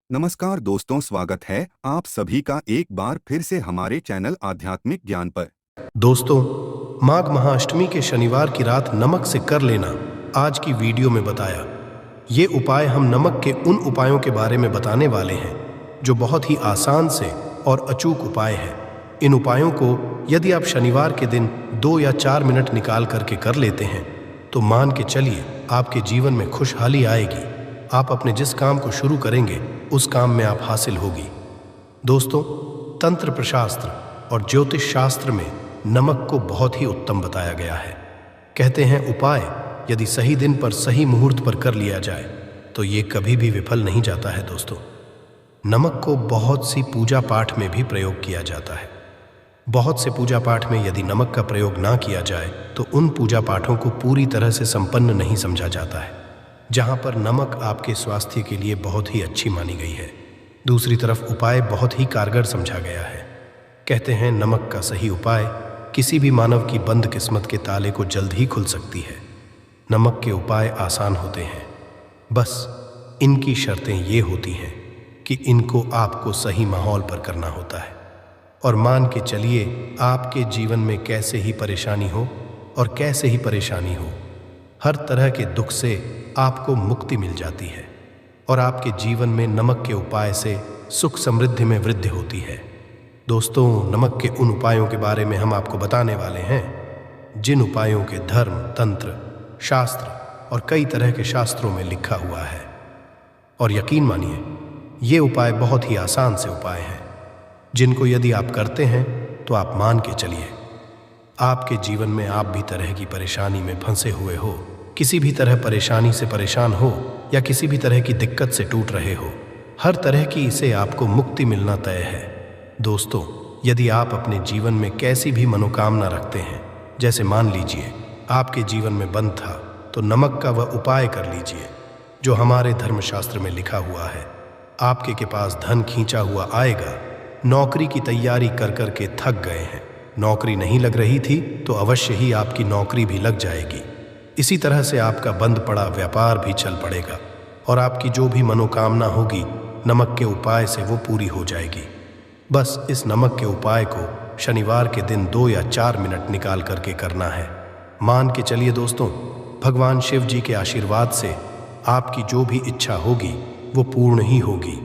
नमस्कार दोस्तों, स्वागत है आप सभी का एक बार फिर से हमारे चैनल आध्यात्मिक ज्ञान पर। दोस्तों, माघ महाअष्टमी के शनिवार की रात नमक से कर लेना आज की वीडियो में बताया। ये उपाय हम नमक के उन उपायों के बारे में बताने वाले हैं जो बहुत ही आसान से और अचूक उपाय हैं। इन उपायों को यदि आप शनिवार के दिन 2 या 4 मिनट निकाल करके कर लेते हैं तो मान के चलिए आपके जीवन में खुशहाली आएगी। आप अपने जिस काम को शुरू करेंगे उस काम में आप हासिल होगी। दोस्तों, तंत्र प्रशास्त्र और ज्योतिष शास्त्र में नमक को बहुत ही उत्तम बताया गया है। कहते हैं उपाय यदि सही दिन पर सही मुहूर्त पर कर लिया जाए तो ये कभी भी विफल नहीं जाता है। दोस्तों, नमक को बहुत सी पूजा पाठ में भी प्रयोग किया जाता है। बहुत से पूजा पाठ में यदि नमक का प्रयोग ना किया जाए तो उन पूजा पाठों को पूरी तरह से संपन्न नहीं समझा जाता है, जहाँ पर नमक आपके स्वास्थ्य के लिए बहुत ही अच्छी मानी गई है। दूसरी तरफ उपाय बहुत ही कारगर समझा गया है। कहते हैं नमक का सही उपाय किसी भी मानव की बंद किस्मत के ताले को जल्द ही खुल सकती है। नमक के उपाय आसान होते हैं, बस इनकी शर्तें ये होती हैं कि इनको आपको सही माहौल पर करना होता है। और मान के चलिए आपके जीवन में कैसे ही परेशानी हो और कैसे ही परेशानी हो, हर तरह के दुख से आपको मुक्ति मिल जाती है और आपके जीवन में नमक के उपाय से सुख समृद्धि में वृद्धि होती है। दोस्तों, नमक के उन उपायों के बारे में हम आपको बताने वाले हैं जिन उपायों के धर्म, तंत्र, शास्त्र और कई तरह के शास्त्रों में लिखा हुआ है। और यकीन मानिए, ये उपाय बहुत ही आसान से उपाय हैं जिनको यदि आप करते हैं तो आप मान के चलिए आपके जीवन में आप भी तरह की परेशानी में फंसे हुए हो, किसी भी तरह परेशानी से परेशान हो या किसी भी तरह की दिक्कत से टूट रहे हो, हर तरह की इसे आपको मुक्ति मिलना तय है। दोस्तों, यदि आप अपने जीवन में कैसी भी मनोकामना रखते हैं, जैसे मान लीजिए आपके जीवन में बंद था, तो नमक का वह उपाय कर लीजिए जो हमारे धर्मशास्त्र में लिखा हुआ है। आपके के पास धन खींचा हुआ आएगा। नौकरी की तैयारी कर कर के थक गए हैं, नौकरी नहीं लग रही थी तो अवश्य ही आपकी नौकरी भी लग जाएगी। इसी तरह से आपका बंद पड़ा व्यापार भी चल पड़ेगा और आपकी जो भी मनोकामना होगी नमक के उपाय से वो पूरी हो जाएगी। बस इस नमक के उपाय को शनिवार के दिन 2 या 4 मिनट निकाल करके करना है। मान के चलिए दोस्तों, भगवान शिव जी के आशीर्वाद से आपकी जो भी इच्छा होगी वो पूर्ण ही होगी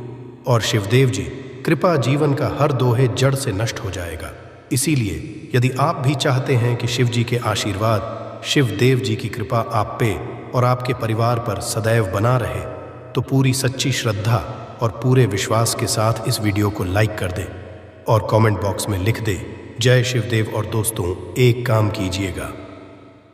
और शिवदेव जी कृपा जीवन का हर दोहे जड़ से नष्ट हो जाएगा। इसीलिए यदि आप भी चाहते हैं कि शिव जी के आशीर्वाद, शिव देव जी की कृपा आप पे और आपके परिवार पर सदैव बना रहे, तो पूरी सच्ची श्रद्धा और पूरे विश्वास के साथ इस वीडियो को लाइक कर दें और कमेंट बॉक्स में लिख दें जय शिवदेव। और दोस्तों, एक काम कीजिएगा,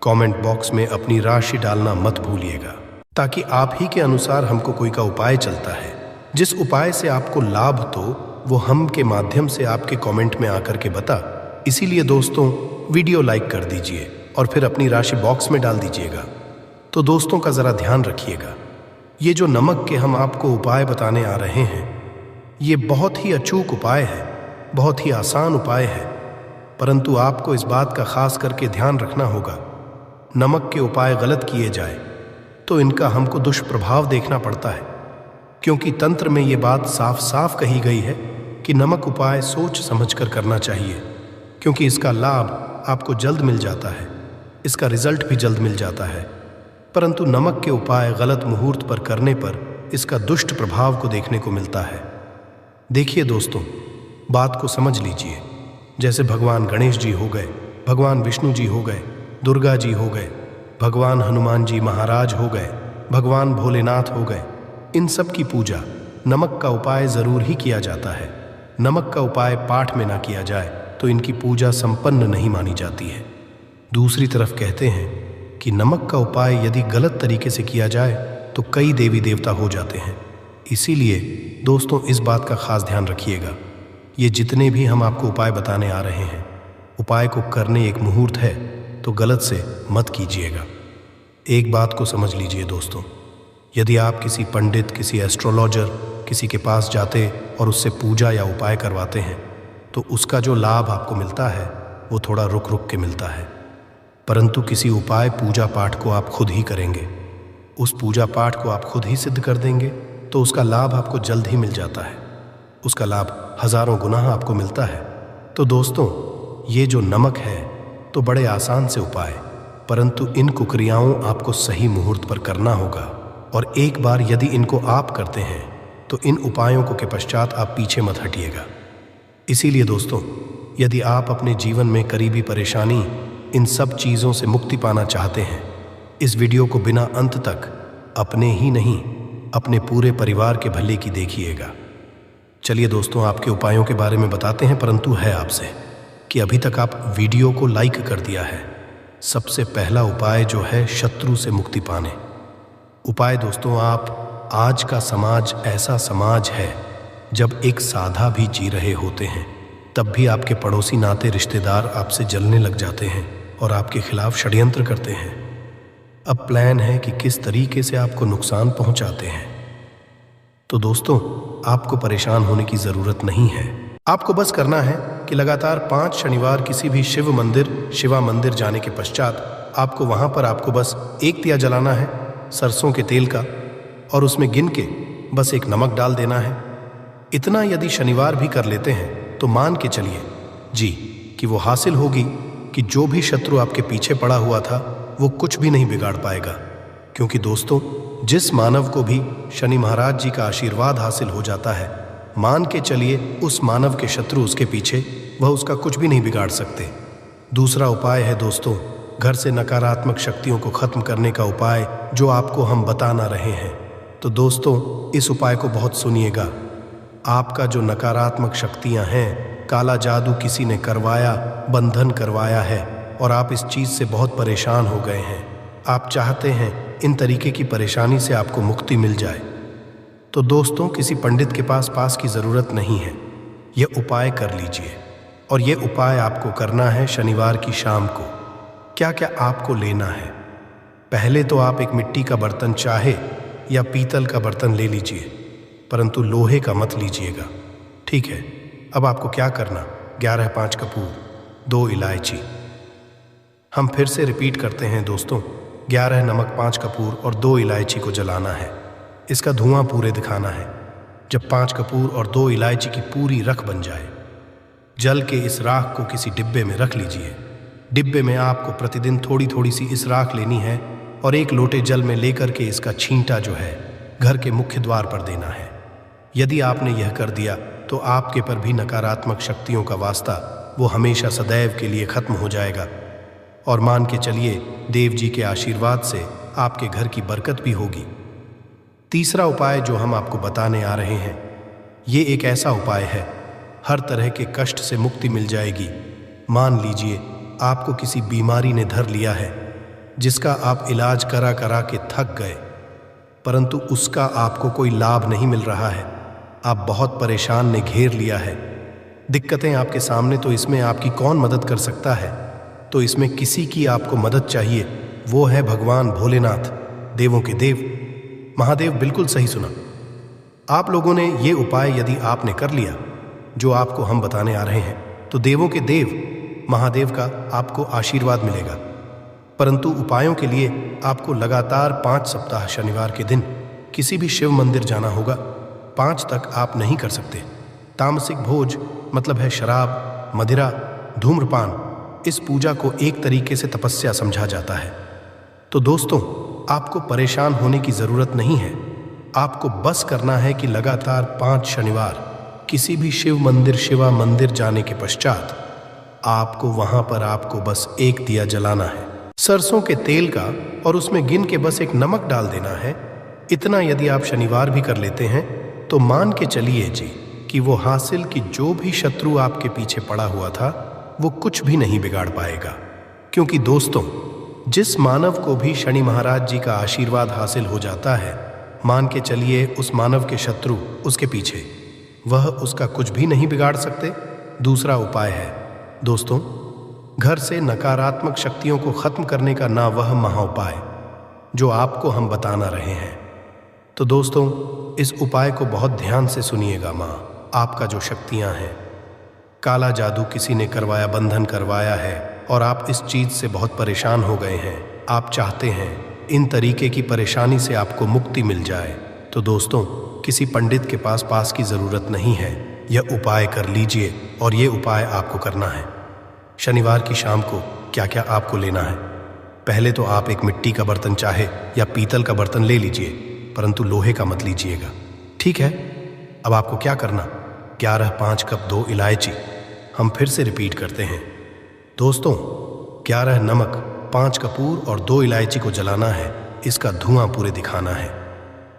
कमेंट बॉक्स में अपनी राशि डालना मत भूलिएगा, ताकि आप ही के अनुसार हमको कोई का उपाय चलता है। जिस उपाय से आपको लाभ तो वो हम के माध्यम से आपके कमेंट में आकर के बता। इसीलिए दोस्तों, वीडियो लाइक कर दीजिए और फिर अपनी राशि बॉक्स में डाल दीजिएगा। तो दोस्तों का ज़रा ध्यान रखिएगा, ये जो नमक के हम आपको उपाय बताने आ रहे हैं ये बहुत ही अचूक उपाय है, बहुत ही आसान उपाय है, परंतु आपको इस बात का खास करके ध्यान रखना होगा। नमक के उपाय गलत किए जाए तो इनका हमको दुष्प्रभाव देखना पड़ता है, क्योंकि तंत्र में ये बात साफ साफ कही गई है कि नमक उपाय सोच समझकर करना चाहिए, क्योंकि इसका लाभ आपको जल्द मिल जाता है, इसका रिजल्ट भी जल्द मिल जाता है। परंतु नमक के उपाय गलत मुहूर्त पर करने पर इसका दुष्ट प्रभाव को देखने को मिलता है। देखिए दोस्तों, बात को समझ लीजिए। जैसे भगवान गणेश जी हो गए, भगवान विष्णु जी हो गए, दुर्गा जी हो गए, भगवान हनुमान जी महाराज हो गए, भगवान भोलेनाथ हो गए, इन सब की पूजा नमक का उपाय ज़रूर ही किया जाता है। नमक का उपाय पाठ में ना किया जाए तो इनकी पूजा संपन्न नहीं मानी जाती है। दूसरी तरफ कहते हैं कि नमक का उपाय यदि गलत तरीके से किया जाए तो कई देवी देवता हो जाते हैं। इसीलिए दोस्तों, इस बात का खास ध्यान रखिएगा। ये जितने भी हम आपको उपाय बताने आ रहे हैं, उपाय को करने एक मुहूर्त है तो गलत से मत कीजिएगा। एक बात को समझ लीजिए दोस्तों, यदि आप किसी पंडित, किसी एस्ट्रोलॉजर, किसी के पास जाते और उससे पूजा या उपाय करवाते हैं तो उसका जो लाभ आपको मिलता है वो थोड़ा रुक रुक के मिलता है। परंतु किसी उपाय पूजा पाठ को आप खुद ही करेंगे, उस पूजा पाठ को आप खुद ही सिद्ध कर देंगे तो उसका लाभ आपको जल्द ही मिल जाता है, उसका लाभ हजारों गुना आपको मिलता है। तो दोस्तों, ये जो नमक है तो बड़े आसान से उपाय, परंतु इन कुक्रियाओं आपको सही मुहूर्त पर करना होगा, और एक बार यदि इनको आप करते हैं तो इन उपायों को के पश्चात आप पीछे मत हटिएगा। इसीलिए दोस्तों, यदि आप अपने जीवन में करीबी परेशानी, इन सब चीज़ों से मुक्ति पाना चाहते हैं, इस वीडियो को बिना अंत तक अपने ही नहीं अपने पूरे परिवार के भले की देखिएगा। चलिए दोस्तों, आपके उपायों के बारे में बताते हैं, परंतु है आपसे कि अभी तक आप वीडियो को लाइक कर दिया है। सबसे पहला उपाय जो है शत्रु से मुक्ति पाने। उपाय दोस्तों, आप आज का समाज ऐसा समाज है जब एक साधा भी जी रहे होते हैं तब भी आपके पड़ोसी नाते रिश्तेदार आपसे जलने लग जाते हैं और आपके खिलाफ षड्यंत्र करते हैं। अब प्लान है कि किस तरीके से आपको नुकसान पहुंचाते हैं। तो दोस्तों, आपको परेशान होने की जरूरत नहीं है। आपको बस करना है कि लगातार 5 शनिवार किसी भी शिवा मंदिर जाने के पश्चात आपको वहां पर आपको बस एक दिया जलाना है सरसों के तेल का, और उसमें गिन के बस एक नमक डाल देना है। इतना यदि शनिवार भी कर लेते हैं तो मान के चलिए जी कि वो हासिल होगी कि जो भी शत्रु आपके पीछे पड़ा हुआ था वो कुछ भी नहीं बिगाड़ पाएगा। क्योंकि दोस्तों, जिस मानव को भी शनि महाराज जी का आशीर्वाद हासिल हो जाता है, मान के चलिए उस मानव के शत्रु उसके पीछे, वह उसका कुछ भी नहीं बिगाड़ सकते। दूसरा उपाय है दोस्तों, घर से नकारात्मक शक्तियों को खत्म करने का उपाय जो आपको हम बताना रहे हैं। तो दोस्तों, इस उपाय को बहुत सुनिएगा। आपका जो नकारात्मक शक्तियां हैं, काला जादू किसी ने करवाया, बंधन करवाया है और आप इस चीज से बहुत परेशान हो गए हैं। आप चाहते हैं इन तरीके की परेशानी से आपको मुक्ति मिल जाए। तो दोस्तों, किसी पंडित के पास की जरूरत नहीं है, यह उपाय कर लीजिए। और यह उपाय आपको करना है शनिवार की शाम को। क्या क्या आपको लेना है? पहले तो आप एक मिट्टी का बर्तन चाहे या पीतल का बर्तन ले लीजिए, परंतु लोहे का मत लीजिएगा, ठीक है। अब आपको क्या करना, 11 5 कपूर, 2 इलायची। हम फिर से रिपीट करते हैं दोस्तों, 11 नमक, 5 कपूर और 2 इलायची को जलाना है। इसका धुआं पूरे दिखाना है। जब 5 कपूर और 2 इलायची की पूरी रख बन जाए, जल के इस राख को किसी डिब्बे में रख लीजिए। डिब्बे में आपको प्रतिदिन थोड़ी थोड़ी सी इस राख लेनी है और 1 लोटे जल में लेकर के इसका छींटा जो है घर के मुख्य द्वार पर देना है। यदि आपने यह कर दिया तो आपके पर भी नकारात्मक शक्तियों का वास्ता वो हमेशा सदैव के लिए खत्म हो जाएगा, और मान के चलिए देव जी के आशीर्वाद से आपके घर की बरकत भी होगी। तीसरा उपाय जो हम आपको बताने आ रहे हैं, ये एक ऐसा उपाय है, हर तरह के कष्ट से मुक्ति मिल जाएगी। मान लीजिए आपको किसी बीमारी ने धर लिया है जिसका आप इलाज करा करा के थक गए, परंतु उसका आपको कोई लाभ नहीं मिल रहा है। आप बहुत परेशान ने घेर लिया है, दिक्कतें आपके सामने, तो इसमें आपकी कौन मदद कर सकता है? तो इसमें किसी की आपको मदद चाहिए, वो है भगवान भोलेनाथ, देवों के देव महादेव। बिल्कुल सही सुना। आप लोगों ने ये उपाय यदि आपने कर लिया जो आपको हम बताने आ रहे हैं, तो देवों के देव महादेव का आपको आशीर्वाद मिलेगा। परंतु उपायों के लिए आपको लगातार 5 सप्ताह शनिवार के दिन किसी भी शिव मंदिर जाना होगा। 5 तक आप नहीं कर सकते। तामसिक भोज मतलब है शराब, मदिरा, धूम्रपान, इस पूजा को एक तरीके से तपस्या समझा जाता है। तो दोस्तों, आपको परेशान होने की जरूरत नहीं है। आपको बस करना है कि लगातार 5 शनिवार किसी भी शिवा मंदिर जाने के पश्चात आपको वहां पर आपको बस एक दिया जलाना है सरसों के तेल का, और उसमें गिन के बस एक नमक डाल देना है। इतना यदि आप शनिवार भी कर लेते हैं तो मान के चलिए जी कि वो हासिल कि जो भी शत्रु आपके पीछे पड़ा हुआ था वो कुछ भी नहीं बिगाड़ पाएगा। क्योंकि दोस्तों, जिस मानव को भी शनि महाराज जी का आशीर्वाद हासिल हो जाता है, मान के चलिए उस मानव के शत्रु उसके पीछे, वह उसका कुछ भी नहीं बिगाड़ सकते। दूसरा उपाय है दोस्तों, घर से नकारात्मक शक्तियों को खत्म करने का ना वह महाउपाय जो आपको हम बताना रहे हैं। तो दोस्तों, इस उपाय को बहुत ध्यान से सुनिएगा। माँ, आपका जो शक्तियां हैं, काला जादू किसी ने करवाया, बंधन करवाया है और आप इस चीज से बहुत परेशान हो गए हैं। आप चाहते हैं इन तरीके की परेशानी से आपको मुक्ति मिल जाए। तो दोस्तों, किसी पंडित के पास की ज़रूरत नहीं है। यह उपाय कर लीजिए और ये उपाय आपको करना है। शनिवार की शाम को क्या क्या आपको लेना है? पहले तो आप एक मिट्टी का बर्तन चाहे या पीतल का बर्तन ले लीजिए, परंतु लोहे का मत लीजिएगा, ठीक है? अब आपको क्या करना? 11 5 कप 2 इलायची। हम फिर से रिपीट करते हैं दोस्तों, 11 नमक, 5 कपूर और 2 इलायची को जलाना है। इसका धुआं पूरे दिखाना है।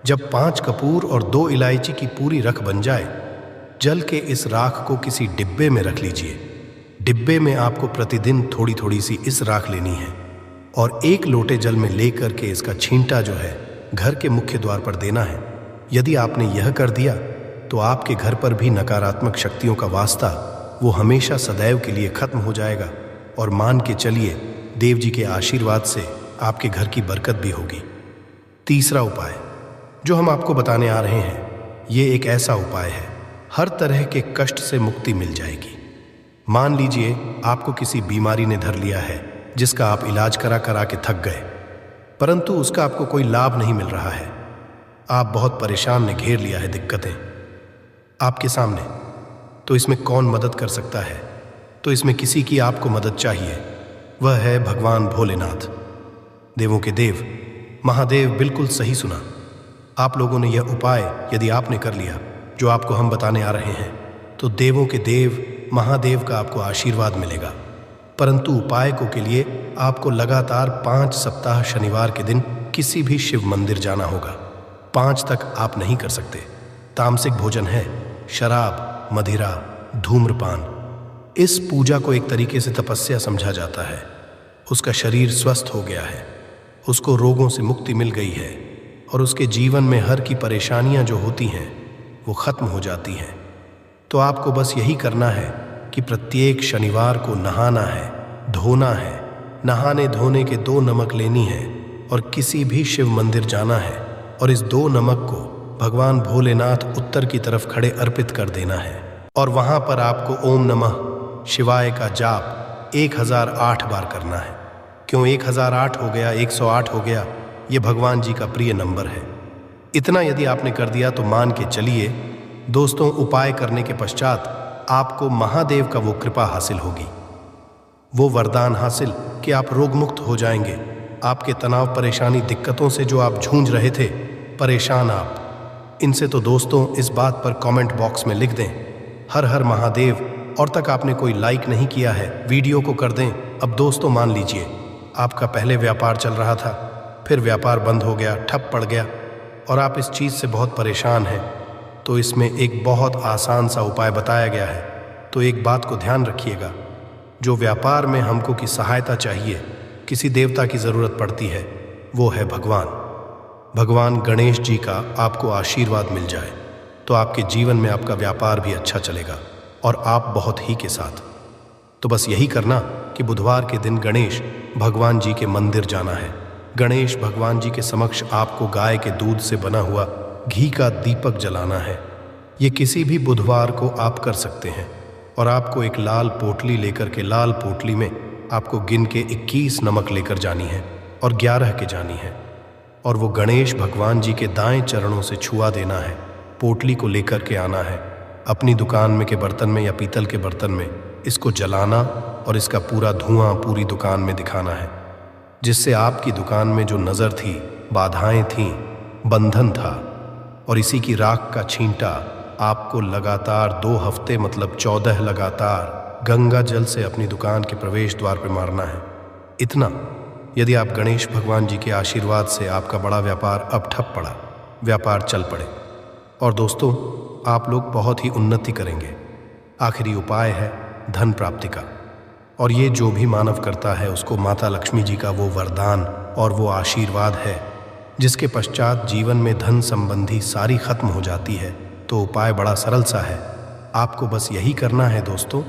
जब 5 कपूर और 2 इलायची की पूरी रख बन जाए, जल के इस राख को किसी डिब्बे में रख लीजिए। डिब्बे में आपको प्रतिदिन थोड़ी थोड़ी सी इस राख लेनी है और 1 लोटे जल में लेकर के इसका छींटा जो है घर के मुख्य द्वार पर देना है। यदि आपने यह कर दिया तो आपके घर पर भी नकारात्मक शक्तियों का वास्ता वो हमेशा सदैव के लिए खत्म हो जाएगा और मान के चलिए देव जी के आशीर्वाद से आपके घर की बरकत भी होगी। तीसरा उपाय जो हम आपको बताने आ रहे हैं, ये एक ऐसा उपाय है, हर तरह के कष्ट से मुक्ति मिल जाएगी। मान लीजिए आपको किसी बीमारी ने धर लिया है जिसका आप इलाज करा के थक गए, परंतु उसका आपको कोई लाभ नहीं मिल रहा है। आप बहुत परेशान ने घेर लिया है दिक्कतें आपके सामने। तो इसमें कौन मदद कर सकता है? तो इसमें किसी की आपको मदद चाहिए, वह है भगवान भोलेनाथ, देवों के देव महादेव। बिल्कुल सही सुना। आप लोगों ने यह उपाय यदि आपने कर लिया जो आपको हम बताने आ रहे हैं, तो देवों के देव महादेव का आपको आशीर्वाद मिलेगा। परंतु उपाय को के लिए आपको लगातार 5 सप्ताह शनिवार के दिन किसी भी शिव मंदिर जाना होगा। 5 तक आप नहीं कर सकते। तामसिक भोजन है, शराब, मदिरा, धूम्रपान। इस पूजा को एक तरीके से तपस्या समझा जाता है। उसका शरीर स्वस्थ हो गया है, उसको रोगों से मुक्ति मिल गई है और उसके जीवन में हर की परेशानियां जो होती हैं वो खत्म हो जाती हैं। तो आपको बस यही करना है कि प्रत्येक शनिवार को नहाना है, धोना है। नहाने धोने के 2 नमक लेनी है और किसी भी शिव मंदिर जाना है और इस 2 नमक को भगवान भोलेनाथ उत्तर की तरफ खड़े अर्पित कर देना है और वहां पर आपको ओम नमः शिवाय का जाप 1008 बार करना है। क्यों 1008 हो गया, 108 हो गया? ये भगवान जी का प्रिय नंबर है। इतना यदि आपने कर दिया तो मान के चलिए दोस्तों, उपाय करने के पश्चात आपको महादेव का वो कृपा हासिल होगी, वो वरदान हासिल कि आप रोग मुक्त हो जाएंगे। आपके तनाव, परेशानी, दिक्कतों से जो आप जूझ रहे थे, परेशान आप इनसे, तो दोस्तों इस बात पर कमेंट बॉक्स में लिख दें हर हर महादेव। और तक आपने कोई लाइक नहीं किया है, वीडियो को कर दें। अब दोस्तों मान लीजिए आपका पहले व्यापार चल रहा था, फिर व्यापार बंद हो गया, ठप पड़ गया और आप इस चीज़ से बहुत परेशान हैं, तो इसमें एक बहुत आसान सा उपाय बताया गया है। तो एक बात को ध्यान रखिएगा, जो व्यापार में हमको की सहायता चाहिए, किसी देवता की ज़रूरत पड़ती है, वो है भगवान गणेश जी का आपको आशीर्वाद मिल जाए तो आपके जीवन में आपका व्यापार भी अच्छा चलेगा और आप बहुत ही के साथ। तो बस यही करना कि बुधवार के दिन गणेश भगवान जी के मंदिर जाना है। गणेश भगवान जी के समक्ष आपको गाय के दूध से बना हुआ घी का दीपक जलाना है। ये किसी भी बुधवार को आप कर सकते हैं और आपको एक लाल पोटली लेकर के, लाल पोटली में आपको गिन के 21 नमक लेकर जानी है और 11 के जानी है और वो गणेश भगवान जी के दाएं चरणों से छुआ देना है। पोटली को लेकर के आना है, अपनी दुकान में के बर्तन में या पीतल के बर्तन में इसको जलाना और इसका पूरा धुआं पूरी दुकान में दिखाना है, जिससे आपकी दुकान में जो नज़र थी, बाधाएं थीं, बंधन था, और इसी की राख का छींटा आपको लगातार 2 हफ्ते मतलब 14 लगातार गंगा जल से अपनी दुकान के प्रवेश द्वार पर मारना है। इतना यदि आप गणेश भगवान जी के आशीर्वाद से आपका बड़ा व्यापार अब ठप पड़ा, व्यापार चल पड़े और दोस्तों आप लोग बहुत ही उन्नति करेंगे। आखिरी उपाय है धन प्राप्ति का, और ये जो भी मानव करता है उसको माता लक्ष्मी जी का वो वरदान और वो आशीर्वाद है, जिसके पश्चात जीवन में धन संबंधी सारी खत्म हो जाती है। तो उपाय बड़ा सरल सा है, आपको बस यही करना है दोस्तों।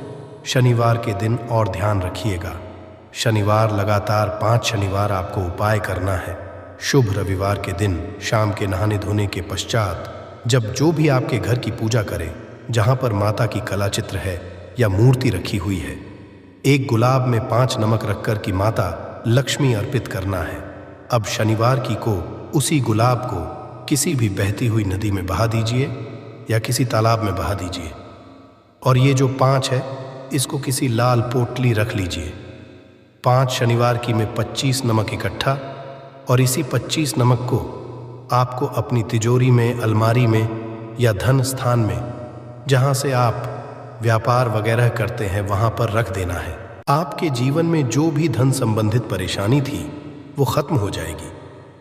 शनिवार के दिन और ध्यान रखिएगा, शनिवार लगातार 5 शनिवार आपको उपाय करना है। शुभ रविवार के दिन शाम के नहाने धोने के पश्चात जब जो भी आपके घर की पूजा करें, जहाँ पर माता की कला चित्र है या मूर्ति रखी हुई है, एक गुलाब में 5 नमक रखकर की माता लक्ष्मी अर्पित करना है। अब शनिवार की को उसी गुलाब को किसी भी बहती हुई नदी में बहा दीजिए या किसी तालाब में बहा दीजिए। और ये जो 5 है, इसको किसी लाल पोटली रख लीजिए। 5 शनिवार की में 25 नमक इकट्ठा, और इसी 25 नमक को आपको अपनी तिजोरी में, अलमारी में या धन स्थान में, जहाँ से आप व्यापार वगैरह करते हैं, वहाँ पर रख देना है। आपके जीवन में जो भी धन संबंधित परेशानी थी वो खत्म हो जाएगी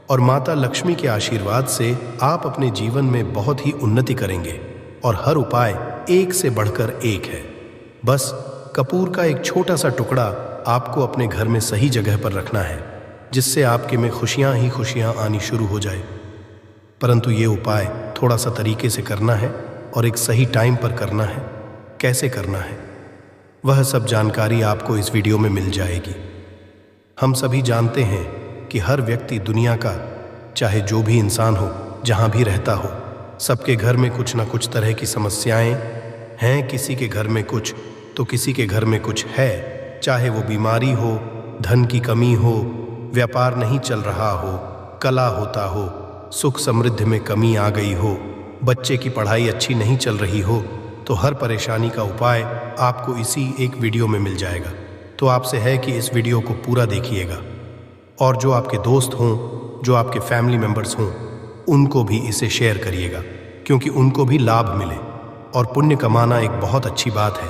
और माता लक्ष्मी के आशीर्वाद से आप अपने जीवन में बहुत ही उन्नति करेंगे। और हर उपाय एक से बढ़कर एक है। बस कपूर का एक छोटा सा टुकड़ा आपको अपने घर में सही जगह पर रखना है, जिससे आपके में खुशियां ही खुशियां आनी शुरू हो जाए। परंतु ये उपाय थोड़ा सा तरीके से करना है और एक सही टाइम पर करना है। कैसे करना है, वह सब जानकारी आपको इस वीडियो में मिल जाएगी। हम सभी जानते हैं कि हर व्यक्ति दुनिया का, चाहे जो भी इंसान हो, जहाँ भी रहता हो, सबके घर में कुछ ना कुछ तरह की समस्याएं हैं। किसी के घर में कुछ तो किसी के घर में कुछ है, चाहे वो बीमारी हो, धन की कमी हो, व्यापार नहीं चल रहा हो, कला होता हो, सुख समृद्धि में कमी आ गई हो, बच्चे की पढ़ाई अच्छी नहीं चल रही हो, तो हर परेशानी का उपाय आपको इसी एक वीडियो में मिल जाएगा। तो आपसे है कि इस वीडियो को पूरा देखिएगा और जो आपके दोस्त हों, जो आपके फैमिली मेंबर्स हों, उनको भी इसे शेयर करिएगा, क्योंकि उनको भी लाभ मिले। और पुण्य कमाना एक बहुत अच्छी बात है।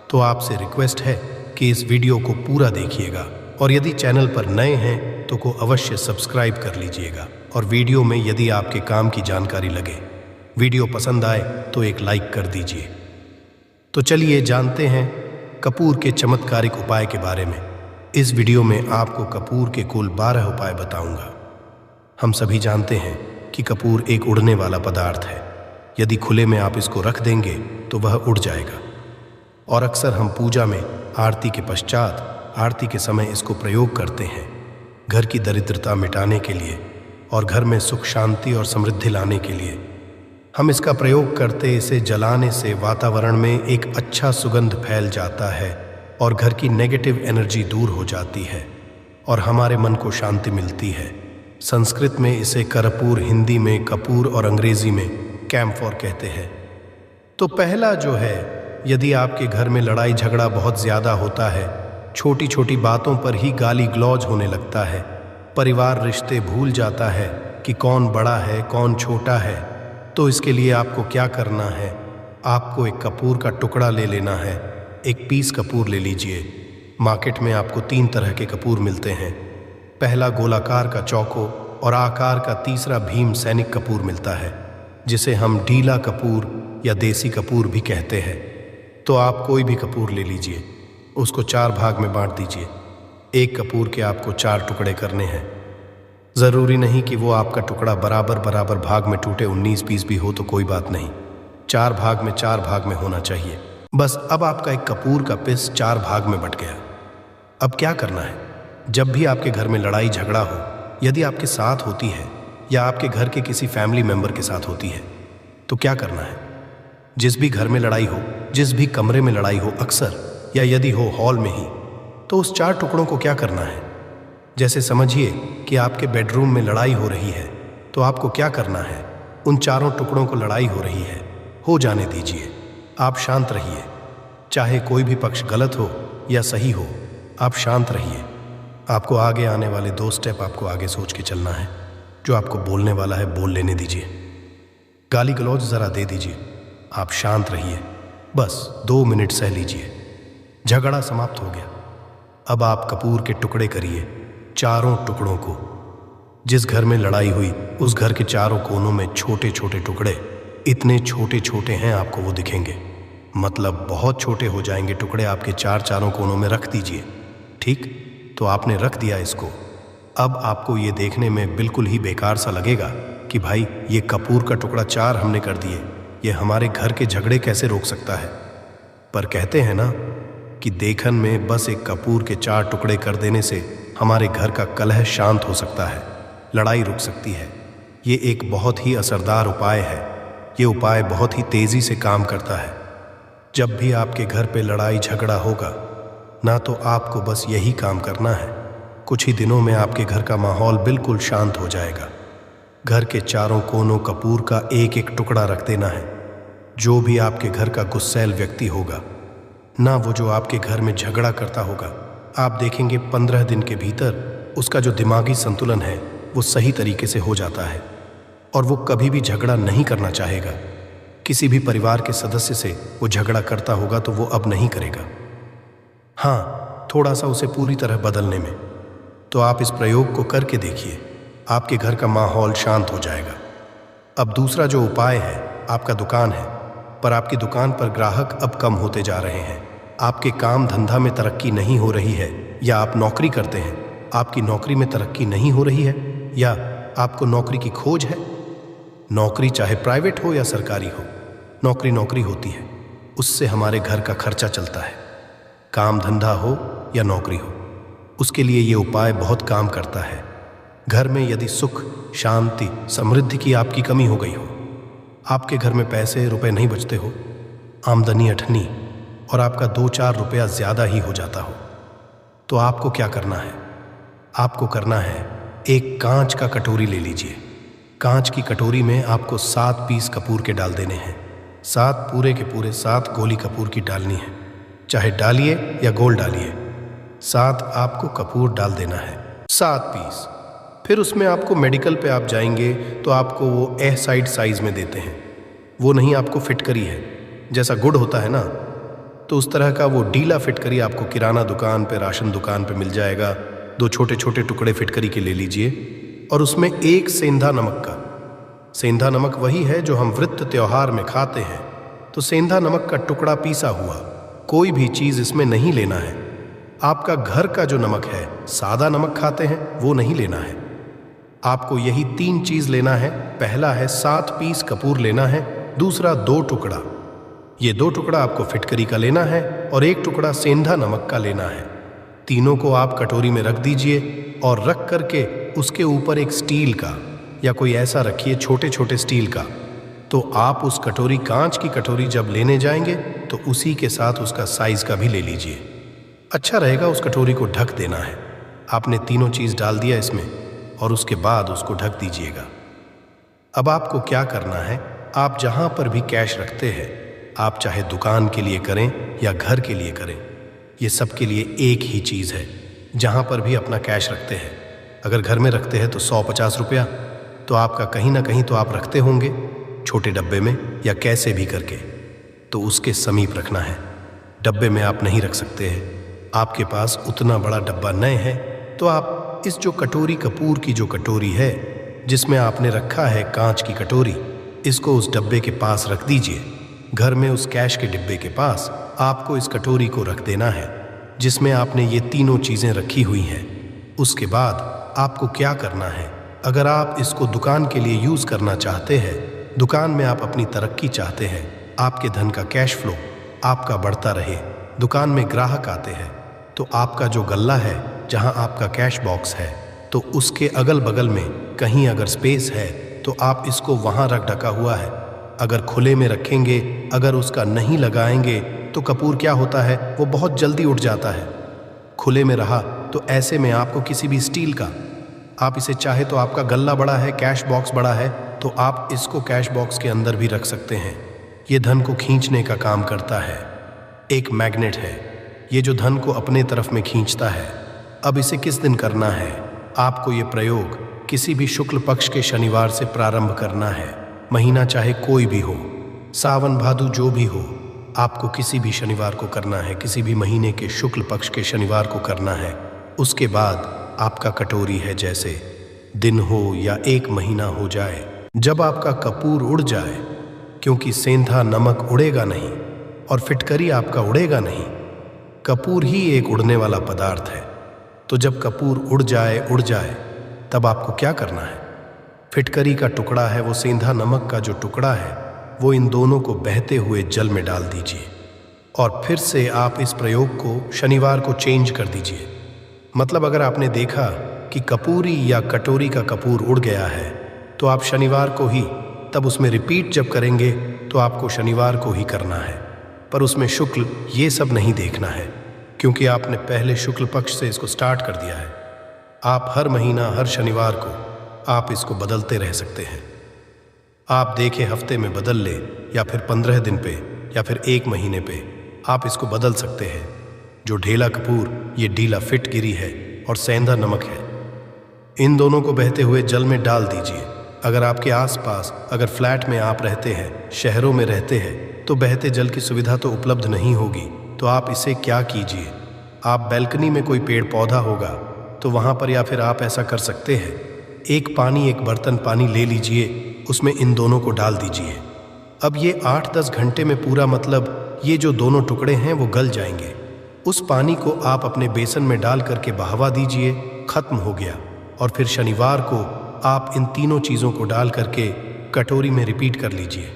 तो आपसे रिक्वेस्ट है कि इस वीडियो को पूरा देखिएगा, और यदि चैनल पर नए हैं तो को अवश्य सब्सक्राइब कर लीजिएगा। और वीडियो में यदि आपके काम की जानकारी लगे, वीडियो पसंद आए तो एक लाइक कर दीजिए। तो चलिए जानते हैं कपूर के चमत्कारिक उपाय के बारे में। इस वीडियो में आपको कपूर के कुल 12 उपाय बताऊंगा। हम सभी जानते हैं कि कपूर एक उड़ने वाला पदार्थ है। यदि खुले में आप इसको रख देंगे तो वह उड़ जाएगा। और अक्सर हम पूजा में आरती के पश्चात, आरती के समय इसको प्रयोग करते हैं, घर की दरिद्रता मिटाने के लिए और घर में सुख शांति और समृद्धि लाने के लिए। हम इसका प्रयोग करते, इसे जलाने से वातावरण में एक अच्छा सुगंध फैल जाता है और घर की नेगेटिव एनर्जी दूर हो जाती है और हमारे मन को शांति मिलती है। संस्कृत में इसे कर्पूर, हिंदी में कपूर और अंग्रेजी में कैम्फोर कहते हैं। तो पहला जो है, यदि आपके घर में लड़ाई झगड़ा बहुत ज़्यादा होता है, छोटी छोटी बातों पर ही गाली गलौज होने लगता है, परिवार रिश्ते भूल जाता है कि कौन बड़ा है कौन छोटा है, तो इसके लिए आपको क्या करना है, आपको एक कपूर का टुकड़ा ले लेना है। एक पीस कपूर ले लीजिए। मार्केट में आपको 3 तरह के कपूर मिलते हैं। पहला गोलाकार का चौको और आकार का तीसरा भीम सैनिक कपूर मिलता है, जिसे हम ढीला कपूर या देसी कपूर भी कहते हैं। तो आप कोई भी कपूर ले लीजिए, उसको 4 भाग में बांट दीजिए। एक कपूर के आपको 4 टुकड़े करने हैं। ज़रूरी नहीं कि वो आपका टुकड़ा बराबर बराबर भाग में टूटे, 19 पीस भी हो तो कोई बात नहीं, 4 भाग में 4 भाग में होना चाहिए। बस अब आपका एक कपूर का पीस 4 भाग में बट गया। अब क्या करना है, जब भी आपके घर में लड़ाई झगड़ा हो, यदि आपके साथ होती है या आपके घर के किसी फैमिली मेंबर के साथ होती है, तो क्या करना है, जिस भी घर में लड़ाई हो, जिस भी कमरे में लड़ाई हो, अक्सर या यदि हो हॉल में ही, तो उस 4 टुकड़ों को क्या करना है। जैसे समझिए कि आपके बेडरूम में लड़ाई हो रही है, तो आपको क्या करना है, उन 4 टुकड़ों को लड़ाई हो रही है, हो जाने दीजिए। आप शांत रहिए, चाहे कोई भी पक्ष गलत हो या सही हो, आप शांत रहिए। आपको आगे आने वाले 2 स्टेप आपको आगे सोच के चलना है। जो आपको बोलने वाला है बोल लेने दीजिए, गाली गलौज ज़रा दे दीजिए, आप शांत रहिए, बस 2 मिनट सह लीजिए। झगड़ा समाप्त हो गया। अब आप कपूर के टुकड़े करिए, 4 टुकड़ों को। जिस घर में लड़ाई हुई उस घर के 4 कोनों में छोटे छोटे टुकड़े, इतने छोटे छोटे हैं आपको वो दिखेंगे, मतलब बहुत छोटे हो जाएंगे टुकड़े। आपके 4 कोनों में रख दीजिए। ठीक, तो आपने रख दिया इसको। अब आपको ये देखने में बिल्कुल ही बेकार सा लगेगा कि भाई ये कपूर का टुकड़ा 4 हमने कर दिए, ये हमारे घर के झगड़े कैसे रोक सकता है। पर कहते हैं ना कि देखन में बस एक कपूर के 4 टुकड़े कर देने से हमारे घर का कलह शांत हो सकता है, लड़ाई रुक सकती है। ये एक बहुत ही असरदार उपाय है। ये उपाय बहुत ही तेज़ी से काम करता है। जब भी आपके घर पे लड़ाई झगड़ा होगा ना, तो आपको बस यही काम करना है। कुछ ही दिनों में आपके घर का माहौल बिल्कुल शांत हो जाएगा। घर के चारों कोनों कपूर का एक एक टुकड़ा रख देना है। जो भी आपके घर का गुस्सैल व्यक्ति होगा ना, वो जो आपके घर में झगड़ा करता होगा, आप देखेंगे 15 दिन के भीतर उसका जो दिमागी संतुलन है वो सही तरीके से हो जाता है और वो कभी भी झगड़ा नहीं करना चाहेगा। किसी भी परिवार के सदस्य से वो झगड़ा करता होगा तो वो अब नहीं करेगा। हाँ, थोड़ा सा उसे पूरी तरह बदलने में। तो आप इस प्रयोग को करके देखिए, आपके घर का माहौल शांत हो जाएगा। अब दूसरा जो उपाय है, आपका दुकान है, पर आपकी दुकान पर ग्राहक अब कम होते जा रहे हैं। आपके काम धंधा में तरक्की नहीं हो रही है, या आप नौकरी करते हैं, आपकी नौकरी में तरक्की नहीं हो रही है, या आपको नौकरी की खोज है। नौकरी चाहे प्राइवेट हो या सरकारी हो, नौकरी नौकरी होती है, उससे हमारे घर का खर्चा चलता है। काम धंधा हो या नौकरी हो, उसके लिए ये उपाय बहुत काम करता है। घर में यदि सुख, शांति, समृद्धि की आपकी कमी हो गई हो, आपके घर में पैसे रुपए नहीं बचते हो, आमदनी अठनी और आपका 2-4 रुपया ज़्यादा ही हो जाता हो, तो आपको क्या करना है? आपको करना है, एक कांच का कटोरी ले लीजिए। कांच की कटोरी में आपको 7 पीस कपूर के डाल देने हैं। 7 पूरे के पूरे 7 गोली कपूर की डालनी है, चाहे डालिए या गोल डालिए। 7 आपको कपूर डाल देना है, 7 पीस। फिर उसमें आपको मेडिकल पे आप जाएंगे तो आपको वो ए साइड साइज में देते हैं। वो नहीं, आपको फिटकरी है, जैसा गुड़ होता है ना, तो उस तरह का वो डीला फिटकरी आपको किराना दुकान पे, राशन दुकान पे मिल जाएगा। 2 छोटे छोटे टुकड़े फिटकरी के ले लीजिए और उसमें 1 सेंधा नमक का। सेंधा नमक वही है जो हम व्रत त्योहार में खाते हैं, तो सेंधा नमक का टुकड़ा पीसा हुआ, कोई भी चीज़ इसमें नहीं लेना है। आपका घर का जो नमक है, सादा नमक खाते हैं, वो नहीं लेना है। आपको यही 3 चीज़ लेना है। पहला है 7 पीस कपूर लेना है, दूसरा 2 टुकड़ा, ये 2 टुकड़ा आपको फिटकरी का लेना है और 1 टुकड़ा सेंधा नमक का लेना है। तीनों को आप कटोरी में रख दीजिए और रख करके उसके ऊपर एक स्टील का या कोई ऐसा रखिए छोटे छोटे स्टील का। तो आप उस कटोरी, कांच की कटोरी जब लेने जाएंगे तो उसी के साथ उसका साइज का भी ले लीजिए। अच्छा रहेगा उस कटोरी को ढक देना है। आपने तीनों चीज़ डाल दिया इसमें और उसके बाद उसको ढक दीजिएगा। अब आपको क्या करना है, आप जहाँ पर भी कैश रखते हैं, आप चाहे दुकान के लिए करें या घर के लिए करें, ये सब के लिए एक ही चीज़ है। जहाँ पर भी अपना कैश रखते हैं, अगर घर में रखते हैं तो 150 रुपया, तो आपका कहीं ना कहीं तो आप रखते होंगे छोटे डब्बे में या कैसे भी करके, तो उसके समीप रखना है। डब्बे में आप नहीं रख सकते हैं, आपके पास उतना बड़ा डब्बा नहीं है, तो आप इस जो कटोरी, कपूर की जो कटोरी है जिसमें आपने रखा है कांच की कटोरी, इसको उस डब्बे के पास रख दीजिए। घर में उस कैश के डिब्बे के पास आपको इस कटोरी को रख देना है जिसमें आपने ये तीनों चीज़ें रखी हुई हैं। उसके बाद आपको क्या करना है, अगर आप इसको दुकान के लिए यूज़ करना चाहते हैं, दुकान में आप अपनी तरक्की चाहते हैं, आपके धन का कैश फ्लो आपका बढ़ता रहे, दुकान में ग्राहक आते हैं, तो आपका जो गल्ला है जहां आपका कैश बॉक्स है, तो उसके अगल बगल में कहीं अगर स्पेस है तो आप इसको वहां रख ढका हुआ है। अगर खुले में रखेंगे, अगर उसका नहीं लगाएंगे तो कपूर क्या होता है, वो बहुत जल्दी उठ जाता है। खुले में रहा तो ऐसे में आपको किसी भी स्टील का, आप इसे चाहे तो आपका गल्ला बड़ा है, कैश बॉक्स बड़ा है, तो आप इसको कैश बॉक्स के अंदर भी रख सकते हैं। ये धन को खींचने का काम करता है, एक मैग्नेट है, ये जो धन को अपने तरफ में खींचता है। अब इसे किस दिन करना है, आपको ये प्रयोग किसी भी शुक्ल पक्ष के शनिवार से प्रारंभ करना है। महीना चाहे कोई भी हो, सावन भादु जो भी हो, आपको किसी भी शनिवार को करना है, किसी भी महीने के शुक्ल पक्ष के शनिवार को करना है। उसके बाद आपका कटोरी है, जैसे दिन हो या 1 महीना हो जाए, जब आपका कपूर उड़ जाए, क्योंकि सेंधा नमक उड़ेगा नहीं और फिटकरी आपका उड़ेगा नहीं, कपूर ही एक उड़ने वाला पदार्थ है। तो जब कपूर उड़ जाए तब आपको क्या करना है, फिटकरी का टुकड़ा है, वो सेंधा नमक का जो टुकड़ा है, वो इन दोनों को बहते हुए जल में डाल दीजिए और फिर से आप इस प्रयोग को शनिवार को चेंज कर दीजिए। मतलब अगर आपने देखा कि कपूरी या कटोरी का कपूर उड़ गया है, तो आप शनिवार को ही, तब उसमें रिपीट जब करेंगे तो आपको शनिवार को ही करना है, पर उसमें शुक्ल ये सब नहीं देखना है, क्योंकि आपने पहले शुक्ल पक्ष से इसको स्टार्ट कर दिया है। आप हर महीना हर शनिवार को आप इसको बदलते रह सकते हैं। आप देखें हफ्ते में बदल ले या फिर 15 दिन पे या फिर 1 महीने पे, आप इसको बदल सकते हैं। जो ढेला कपूर, ये ढीला फिटगिरी है और सेंधा नमक है। इन दोनों को बहते हुए जल में डाल दीजिए। अगर आपके आसपास, अगर फ्लैट में आप रहते हैं, शहरों में रहते हैं, तो बहते जल की सुविधा तो उपलब्ध नहीं होगी। तो आप इसे क्या कीजिए, आप बैल्कनी में कोई पेड़ पौधा होगा तो वहाँ पर, या फिर आप ऐसा कर सकते हैं, एक बर्तन पानी ले लीजिए, उसमें इन दोनों को डाल दीजिए। अब ये 8-10 घंटे में पूरा, मतलब ये जो दोनों टुकड़े हैं वो गल जाएंगे। उस पानी को आप अपने बेसन में डाल करके बहावा दीजिए, खत्म हो गया। और फिर शनिवार को आप इन तीनों चीज़ों को डाल करके कटोरी में रिपीट कर लीजिए।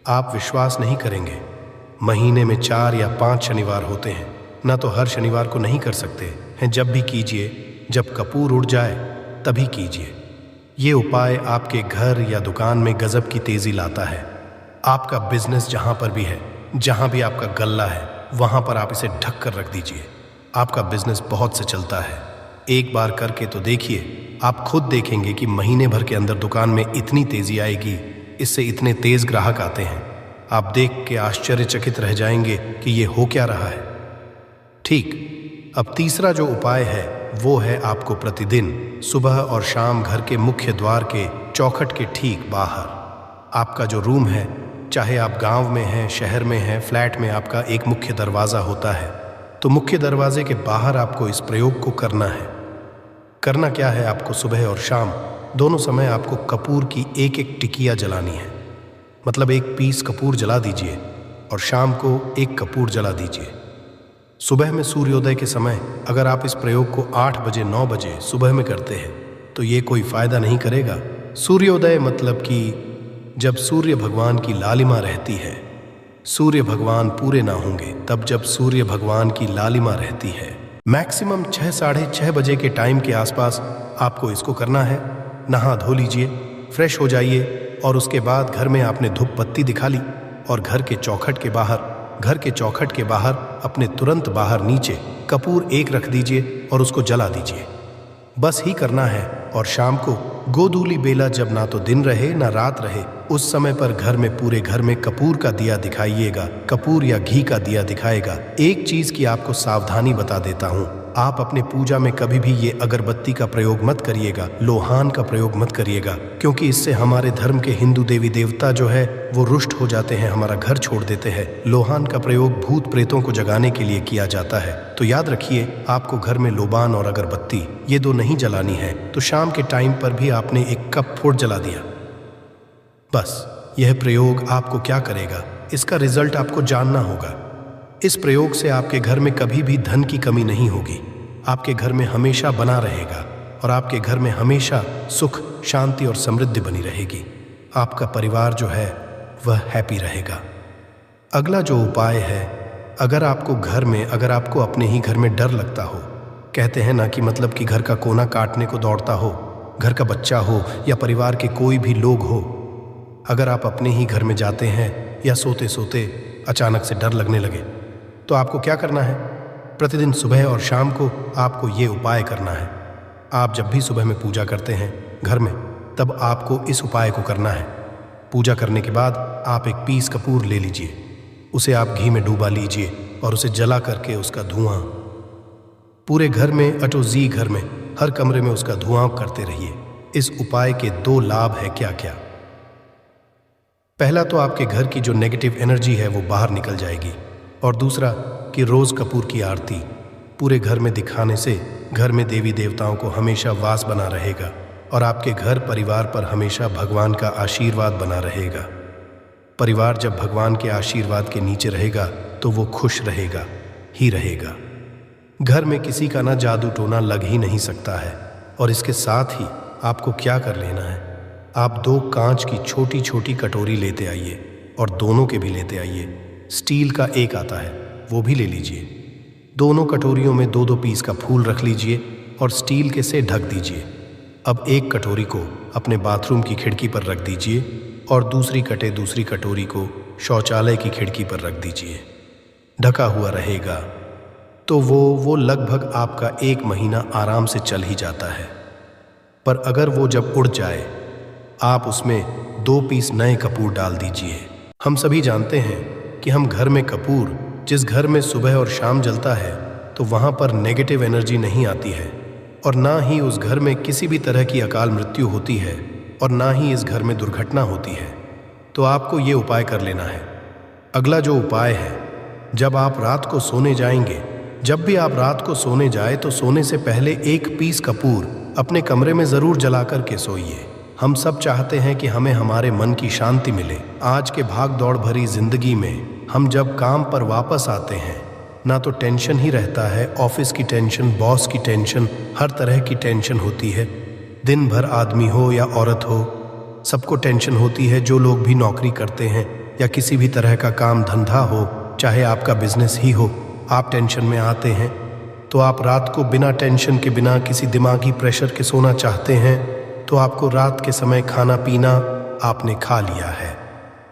आप विश्वास नहीं करेंगे, महीने में 4 या 5 शनिवार होते हैं ना, तो हर शनिवार को नहीं कर सकते हैं। जब भी कीजिए, जब कपूर उड़ जाए तभी कीजिए। ये उपाय आपके घर या दुकान में गजब की तेज़ी लाता है। आपका बिजनेस जहाँ पर भी है, जहाँ भी आपका गल्ला है, वहाँ पर आप इसे ढक कर रख दीजिए। आपका बिजनेस बहुत से चलता है। एक बार करके तो देखिए, आप खुद देखेंगे कि महीने भर के अंदर दुकान में इतनी तेज़ी आएगी, इससे इतने तेज़ ग्राहक आते हैं। आप देख के आश्चर्यचकित रह जाएंगे कि ये हो क्या रहा है। ठीक, अब तीसरा जो उपाय है वो है आपको प्रतिदिन सुबह और शाम घर के मुख्य द्वार के चौखट के ठीक बाहर, आपका जो रूम है, चाहे आप गांव में हैं, शहर में हैं, फ्लैट में, आपका एक मुख्य दरवाज़ा होता है। तो मुख्य दरवाजे के बाहर आपको इस प्रयोग को करना है। करना क्या है, आपको सुबह और शाम दोनों समय आपको कपूर की एक टिकिया जलानी है। मतलब 1 पीस कपूर जला दीजिए और शाम को 1 कपूर जला दीजिए। सुबह में सूर्योदय के समय अगर आप इस प्रयोग को 8 बजे 9 बजे सुबह में करते हैं तो ये कोई फ़ायदा नहीं करेगा। सूर्योदय मतलब कि जब सूर्य भगवान की लालिमा रहती है, सूर्य भगवान पूरे ना होंगे तब जब सूर्य भगवान की लालिमा रहती है। मैक्सिमम 6 साढ़े 6 बजे के टाइम के आसपास आपको इसको करना है। नहा धो लीजिए, फ्रेश हो जाइए और उसके बाद घर में आपने धूप बत्ती दिखा ली और घर के चौखट के बाहर अपने तुरंत बाहर नीचे कपूर 1 रख दीजिए और उसको जला दीजिए। बस ही करना है। और शाम को गोधूली बेला, जब ना तो दिन रहे ना रात रहे, उस समय पर घर में, पूरे घर में कपूर का दिया दिखाइएगा, कपूर या घी का दिया दिखाएगा। एक चीज की आपको सावधानी बता देता हूँ, आप अपने पूजा में कभी भी ये अगरबत्ती का प्रयोग मत करिएगा, लोहान का प्रयोग मत करिएगा, क्योंकि इससे हमारे धर्म के हिंदू देवी देवता जो है वो रुष्ट हो जाते हैं, हमारा घर छोड़ देते हैं। लोहान का प्रयोग भूत प्रेतों को जगाने के लिए किया जाता है। तो याद रखिए, आपको घर में लोबान और अगरबत्ती ये 2 नहीं जलानी है। तो शाम के टाइम पर भी आपने 1 कप फूट जला दिया। बस यह प्रयोग आपको क्या करेगा, इसका रिजल्ट आपको जानना होगा। इस प्रयोग से आपके घर में कभी भी धन की कमी नहीं होगी, आपके घर में हमेशा बना रहेगा और आपके घर में हमेशा सुख, शांति और समृद्धि बनी रहेगी। आपका परिवार जो है वह हैप्पी रहेगा। अगला जो उपाय है, अगर आपको अपने ही घर में डर लगता हो, कहते हैं ना कि मतलब कि घर का कोना काटने को दौड़ता हो, घर का बच्चा हो या परिवार के कोई भी लोग हो, अगर आप अपने ही घर में जाते हैं या सोते सोते अचानक से डर लगने लगे, तो आपको क्या करना है, प्रतिदिन सुबह और शाम को आपको ये उपाय करना है। आप जब भी सुबह में पूजा करते हैं घर में, तब आपको इस उपाय को करना है। पूजा करने के बाद आप 1 पीस कपूर ले लीजिए, उसे आप घी में डूबा लीजिए और उसे जला करके उसका धुआं पूरे घर में, अटोजी घर में, हर कमरे में उसका धुआं करते रहिए। इस उपाय के 2 लाभ है क्या क्या। पहला तो आपके घर की जो नेगेटिव एनर्जी है वो बाहर निकल जाएगी, और दूसरा कि रोज कपूर की आरती पूरे घर में दिखाने से घर में देवी देवताओं को हमेशा वास बना रहेगा और आपके घर परिवार पर हमेशा भगवान का आशीर्वाद बना रहेगा। परिवार जब भगवान के आशीर्वाद के नीचे रहेगा तो वो खुश रहेगा ही रहेगा। घर में किसी का ना जादू टोना लग ही नहीं सकता है। और इसके साथ ही आपको क्या कर लेना है, आप 2 कांच की छोटी छोटी कटोरी लेते आइए और दोनों के भी लेते आइए। स्टील का 1 आता है, वो भी ले लीजिए। दोनों कटोरियों में 2-2 पीस का फूल रख लीजिए और स्टील के से ढक दीजिए। अब एक कटोरी को अपने बाथरूम की खिड़की पर रख दीजिए और दूसरी कटोरी को शौचालय की खिड़की पर रख दीजिए। ढका हुआ रहेगा तो वो लगभग आपका 1 महीना आराम से चल ही जाता है। पर अगर वो जब उड़ जाए, आप उसमें 2 पीस नए कपूर डाल दीजिए। हम सभी जानते हैं कि हम घर में कपूर, जिस घर में सुबह और शाम जलता है, तो वहाँ पर नेगेटिव एनर्जी नहीं आती है, और ना ही उस घर में किसी भी तरह की अकाल मृत्यु होती है, और ना ही इस घर में दुर्घटना होती है। तो आपको ये उपाय कर लेना है। अगला जो उपाय है, जब आप रात को सोने जाएंगे, जब भी आप रात को सोने जाए तो सोने से पहले 1 पीस कपूर अपने कमरे में ज़रूर जला कर के सोइए। हम सब चाहते हैं कि हमें हमारे मन की शांति मिले। आज के भाग दौड़ भरी जिंदगी में हम जब काम पर वापस आते हैं, ना तो टेंशन ही रहता है, ऑफिस की टेंशन, बॉस की टेंशन, हर तरह की टेंशन होती है। दिन भर आदमी हो या औरत हो, सबको टेंशन होती है। जो लोग भी नौकरी करते हैं या किसी भी तरह का काम धंधा हो, चाहे आपका बिजनेस ही हो, आप टेंशन में आते हैं। तो आप रात को बिना टेंशन के, बिना किसी दिमागी प्रेशर के सोना चाहते हैं, तो आपको रात के समय खाना पीना आपने खा लिया है।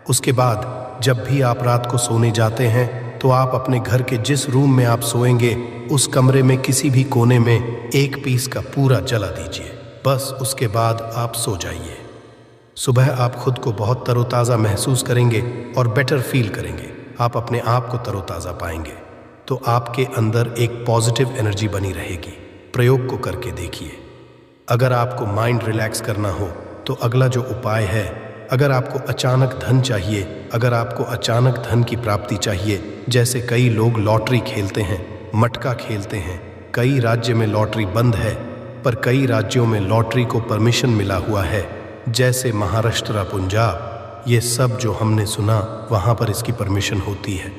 उसके बाद जब भी आप रात को सोने जाते हैं, तो आप अपने घर के जिस रूम में आप सोएंगे, उस कमरे में किसी भी कोने में 1 पीस का पूरा जला दीजिए। बस उसके बाद आप सो जाइए। सुबह आप खुद को बहुत तरोताज़ा महसूस करेंगे और बेटर फील करेंगे। आप अपने आप को तरोताज़ा पाएंगे, तो आपके अंदर एक पॉजिटिव एनर्जी बनी रहेगी। प्रयोग को करके देखिए। अगर आपको माइंड रिलैक्स करना हो तो अगला जो उपाय है, अगर आपको अचानक धन चाहिए, अगर आपको अचानक धन की प्राप्ति चाहिए, जैसे कई लोग लॉटरी खेलते हैं, मटका खेलते हैं। कई राज्य में लॉटरी बंद है, पर कई राज्यों में लॉटरी को परमिशन मिला हुआ है, जैसे महाराष्ट्र, पंजाब, ये सब जो हमने सुना, वहाँ पर इसकी परमिशन होती है।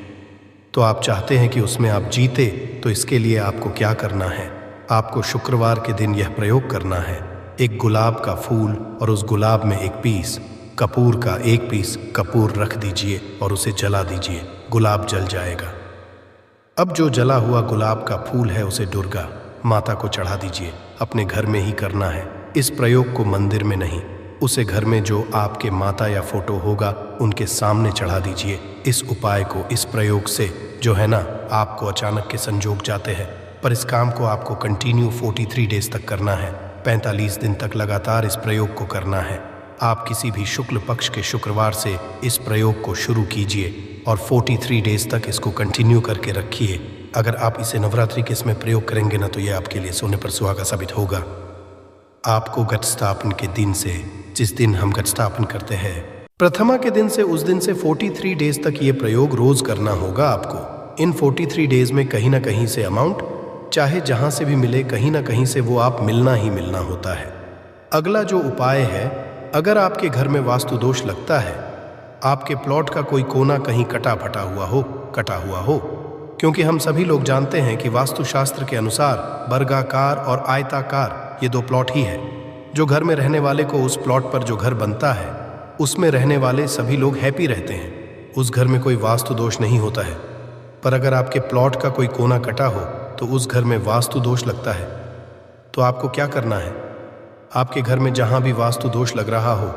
तो आप चाहते हैं कि उसमें आप जीते, तो इसके लिए आपको क्या करना है? आपको शुक्रवार के दिन यह प्रयोग करना है। एक गुलाब का फूल और उस गुलाब में 1 पीस कपूर का 1 पीस कपूर रख दीजिए और उसे जला दीजिए। गुलाब जल जाएगा। अब जो जला हुआ गुलाब का फूल है, उसे दुर्गा माता को चढ़ा दीजिए। अपने घर में ही करना है। इस प्रयोग को मंदिर में नहीं, उसे घर में जो आपके माता या फोटो होगा, उनके सामने चढ़ा दीजिए। इस उपाय को, इस प्रयोग से जो है ना, आपको अचानक के संजोग जाते हैं, पर इस काम को आपको कंटिन्यू 43 डेज तक करना है। 45 दिन तक लगातार इस प्रयोग को करना है। आप किसी भी शुक्ल पक्ष के शुक्रवार से इस प्रयोग को शुरू कीजिए और 43 डेज तक इसको कंटिन्यू करके रखिए। अगर आप इसे नवरात्रि के इसमें प्रयोग करेंगे ना, तो ये आपके लिए सोने पर सुहागा साबित होगा। आपको घट स्थापन के दिन से, जिस दिन हम घट स्थापन करते हैं, प्रथमा के दिन से, उस दिन से 43 डेज तक ये प्रयोग रोज करना होगा आपको। इन 43 डेज में कहीं ना कहीं से अमाउंट, चाहे जहां से भी मिले, कहीं ना कहीं से वो आप मिलना ही मिलना होता है। अगला जो उपाय है, अगर आपके घर में वास्तु दोष लगता है, आपके प्लॉट का कोई कोना कहीं कटा हुआ हो, क्योंकि हम सभी लोग जानते हैं कि वास्तुशास्त्र के अनुसार वर्गाकार और आयताकार ये 2 प्लॉट ही है। जो घर में रहने वाले को, उस प्लॉट पर जो घर बनता है, उसमें रहने वाले सभी लोग हैप्पी रहते हैं। उस घर में कोई वास्तु दोष नहीं होता है। पर अगर आपके प्लॉट का कोई कोना कटा हो, तो उस घर में वास्तु दोष लगता है। तो आपको क्या करना है? आपके घर में जहां भी वास्तु दोष लग रहा हो,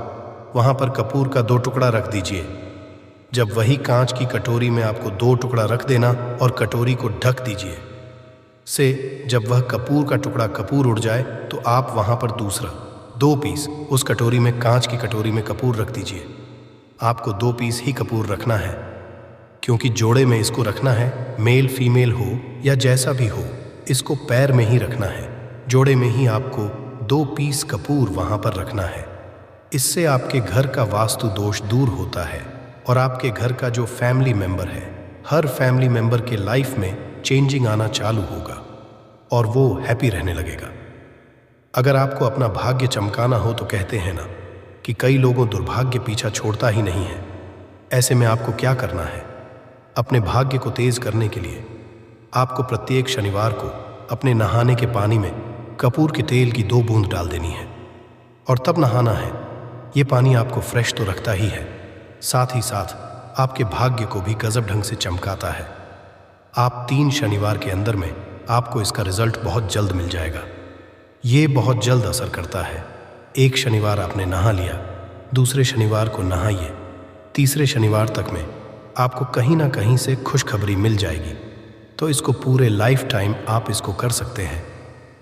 वहां पर कपूर का 2 टुकड़ा रख दीजिए। जब वही कांच की कटोरी में आपको 2 टुकड़ा रख देना और कटोरी को ढक दीजिए से जब वह कपूर का टुकड़ा कपूर उड़ जाए, तो आप वहां पर दूसरा 2 पीस उस कटोरी में, कांच की कटोरी में कपूर रख दीजिए। आपको 2 पीस ही कपूर रखना है, क्योंकि जोड़े में इसको रखना है। मेल फीमेल हो या जैसा भी हो, इसको पैर में ही रखना है। जोड़े में ही आपको 2 पीस कपूर वहां पर रखना है। इससे आपके घर का वास्तु दोष दूर होता है और आपके घर का जो फैमिली मेंबर है, हर फैमिली मेंबर के लाइफ में चेंजिंग आना चालू होगा और वो हैप्पी रहने लगेगा। अगर आपको अपना भाग्य चमकाना हो, तो कहते हैं ना कि कई लोगों दुर्भाग्य पीछा छोड़ता ही नहीं है। ऐसे में आपको क्या करना है? अपने भाग्य को तेज करने के लिए आपको प्रत्येक शनिवार को अपने नहाने के पानी में कपूर के तेल की 2 बूंद डाल देनी है और तब नहाना है। ये पानी आपको फ्रेश तो रखता ही है, साथ ही साथ आपके भाग्य को भी गजब ढंग से चमकाता है। आप 3 शनिवार के अंदर में आपको इसका रिजल्ट बहुत जल्द मिल जाएगा। ये बहुत जल्द असर करता है। एक शनिवार आपने नहा लिया, दूसरे शनिवार को नहाइए, तीसरे शनिवार तक में आपको कहीं ना कहीं से खुशखबरी मिल जाएगी। तो इसको पूरे लाइफ टाइम आप इसको कर सकते हैं।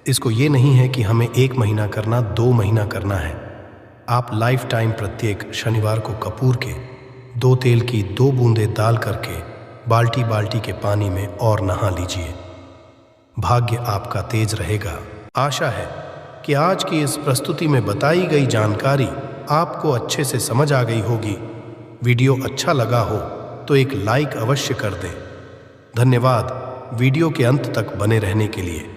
इसको ये नहीं है कि हमें 1 महीना करना, 2 महीना करना है। आप लाइफ टाइम प्रत्येक शनिवार को कपूर के 2 तेल की 2 बूंदें डाल करके बाल्टी बाल्टी के पानी में और नहा लीजिए। भाग्य आपका तेज रहेगा। आशा है कि आज की इस प्रस्तुति में बताई गई जानकारी आपको अच्छे से समझ आ गई होगी। वीडियो अच्छा लगा हो तो एक लाइक अवश्य कर दें। धन्यवाद वीडियो के अंत तक बने रहने के लिए।